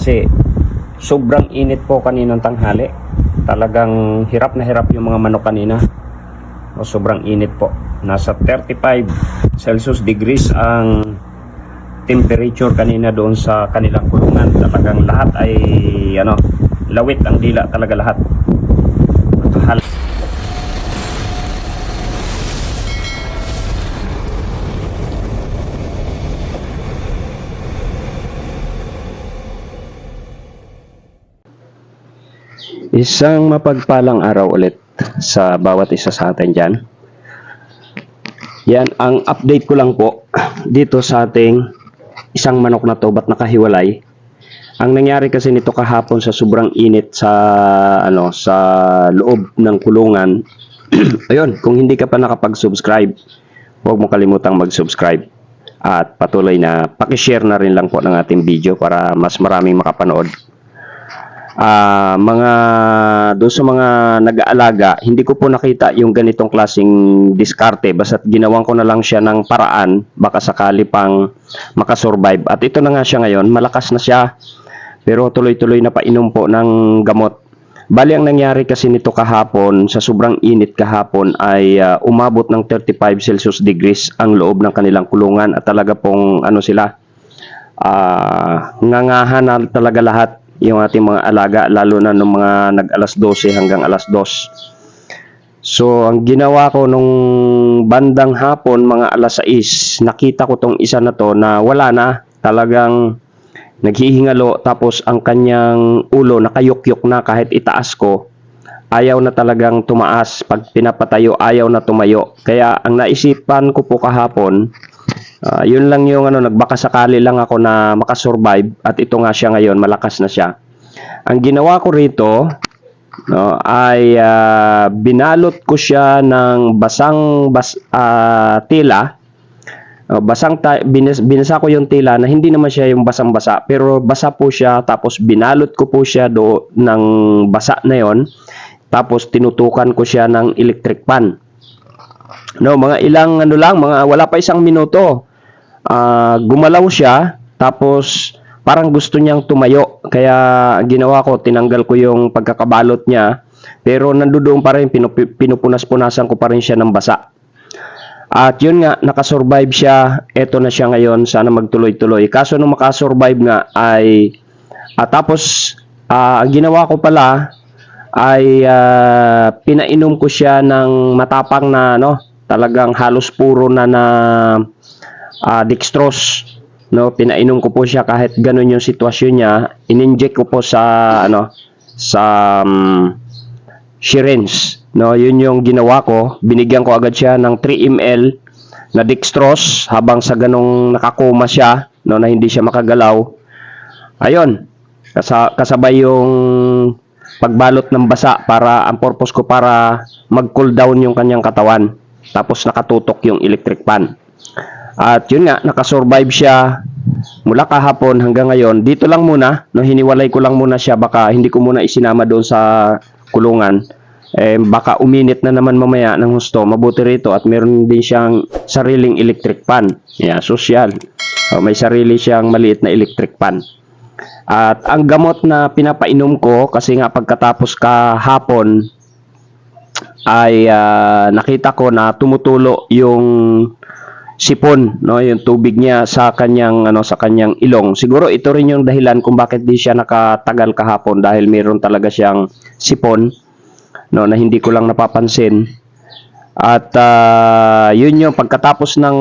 kasi sobrang init po kaninang tanghali. Talagang hirap na hirap yung mga manok kanina. O, sobrang init po. Nasa 35 Celsius degrees ang temperature kanina doon sa kanilang kulungan. Talagang lahat ay lawit ang dila talaga lahat. Isang mapagpalang araw ulit sa bawat isa sa atin dyan. Yan, ang update ko lang po dito sa ating isang manok na to, ba't nakahiwalay. Ang nangyari kasi nito kahapon sa sobrang init sa sa loob ng kulungan. Ayun, kung hindi ka pa nakapag-subscribe, huwag mo kalimutang mag-subscribe. At patuloy na paki-share na rin lang po ng ating video para mas maraming makapanood. Doon sa mga nag-aalaga, hindi ko po nakita yung ganitong klaseng diskarte, basta't ginawan ko na lang siya ng paraan, baka sakali pang makasurvive. At ito na nga siya ngayon, malakas na siya, pero tuloy-tuloy na painom po ng gamot. Bali, ang nangyari kasi nito kahapon, sa sobrang init kahapon, ay umabot ng 35 Celsius degrees ang loob ng kanilang kulungan, at talaga pong ngangahan na talaga lahat yung ating mga alaga, lalo na nung mga nag-alas 12 hanggang alas 2. So, ang ginawa ko nung bandang hapon, mga alas 6, nakita ko tong isa na to na wala na, talagang naghihingalo, tapos ang kanyang ulo nakayukyuk na, kahit itaas ko, ayaw na talagang tumaas. Pag pinapatayo, ayaw na tumayo. Kaya ang naisipan ko po kahapon, yun lang yung nagbaka sakali lang ako na makasurvive, at ito nga siya ngayon, malakas na siya. Ang ginawa ko rito ay binalot ko siya ng tela. Binasa ko yung tela na hindi naman siya yung basang-basa, pero basa po siya, tapos binalot ko po siya ng basa na yon, tapos tinutukan ko siya ng electric fan. Mga ilang wala pa isang minuto, gumalaw siya, tapos parang gusto niyang tumayo. Kaya ginawa ko, tinanggal ko yung pagkakabalot niya, pero nandoon pa rin, pinupunas-punasan ko pa rin siya ng basa. At yun nga, nakasurvive siya. Eto na siya ngayon, sana magtuloy-tuloy. Kaso nung makasurvive nga ay tapos ang ginawa ko pala ay pinainom ko siya ng matapang na talagang halos puro na dextrose. Pinainom ko po siya kahit ganun yung sitwasyon niya. In-inject ko po sa syringe. Yun yung ginawa ko. Binigyan ko agad siya ng 3 ml na dextrose habang sa ganung nakakoma siya, na hindi siya makagalaw. Ayun, kasabay yung pagbalot ng basa, para ang purpose ko para mag-cool down yung kanyang katawan. Tapos nakatutok yung electric fan. At yun nga, nakasurvive siya mula kahapon hanggang ngayon. Dito lang muna, hiniwalay ko lang muna siya, baka hindi ko muna isinama doon sa kulungan. Baka uminit na naman mamaya ng husto. Mabuti rito at meron din siyang sariling electric fan. Social. May sarili siyang maliit na electric fan. At ang gamot na pinapainom ko, kasi nga pagkatapos kahapon ay nakita ko na tumutulo yung sipon, yung tubig niya sa kanyang ilong. Siguro ito rin yung dahilan kung bakit di siya nakatagal kahapon, dahil meron talaga siyang sipon na hindi ko lang napapansin. At yun yung pagkatapos ng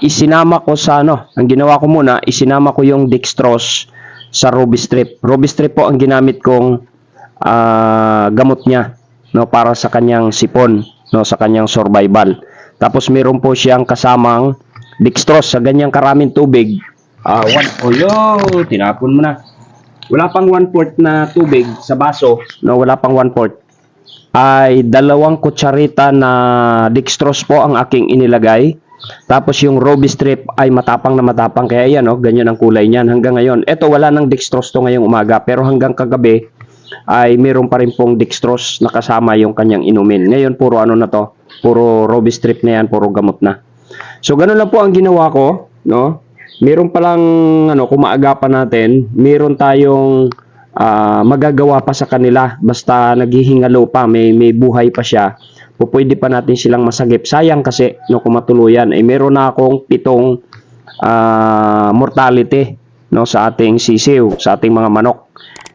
isinama ko sa ang ginawa ko muna, isinama ko yung dextrose sa Robistrip. Robistrip po ang ginamit kong gamot niya para sa kanyang sipon, sa kanyang survival. Tapos meron po siyang kasamang dextrose sa ganyang karaming tubig. Tinapon mo na. Wala pang 1/4 na tubig sa baso, wala pang 1/4. Ay 2 kutsarita na dextrose po ang aking inilagay. Tapos yung Robistrip ay matapang na matapang, kaya yan ganyan ang kulay niyan hanggang ngayon. Ito, wala nang dextrose to ngayong umaga, pero hanggang kagabi ay meron pa rin pong dextrose na kasama yung kanyang inumin. Ngayon puro puro Robistrip na yan, puro gamot na. So ganun lang po ang ginawa ko, meron palang kung maagapan natin, meron tayong magagawa pa sa kanila basta naghihingalo pa, may buhay pa siya. Pwede pa natin silang masagip. Sayang kasi kung matuluyan ay meron na akong 7 mortality sa ating sisiw, sa ating mga manok.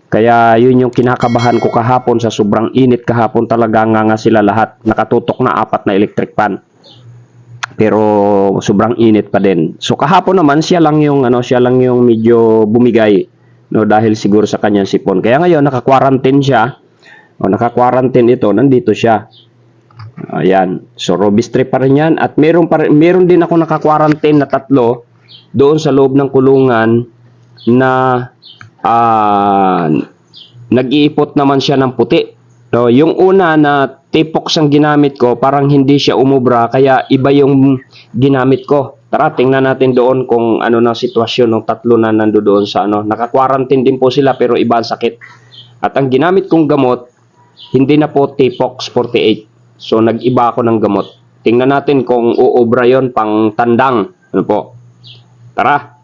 Kaya yun yung kinakabahan ko kahapon sa sobrang init kahapon talaga nga sila lahat. Nakatutok na 4 na electric fan. Pero sobrang init pa din. So kahapon naman siya lang yung medyo bumigay dahil siguro sa kanyang sipon. Kaya ngayon naka-quarantine siya. Naka-quarantine ito, nandito siya. Ayan. So robustry pa rin yan at meron din ako naka-quarantine na 3 doon sa loob ng kulungan na nag-iipot naman siya ng puti. No, yung una na Tipox ang ginamit ko, parang hindi siya umubra, kaya iba yung ginamit ko. Tara, tingnan natin doon kung ano na sitwasyon ng 3 na nandoon sa Naka-quarantine din po sila pero iba ang sakit. At ang ginamit kong gamot, hindi na po Tipox 48. So nag-iba ako ng gamot. Tingnan natin kung uubra yon pang tandang. Ano po? Tara.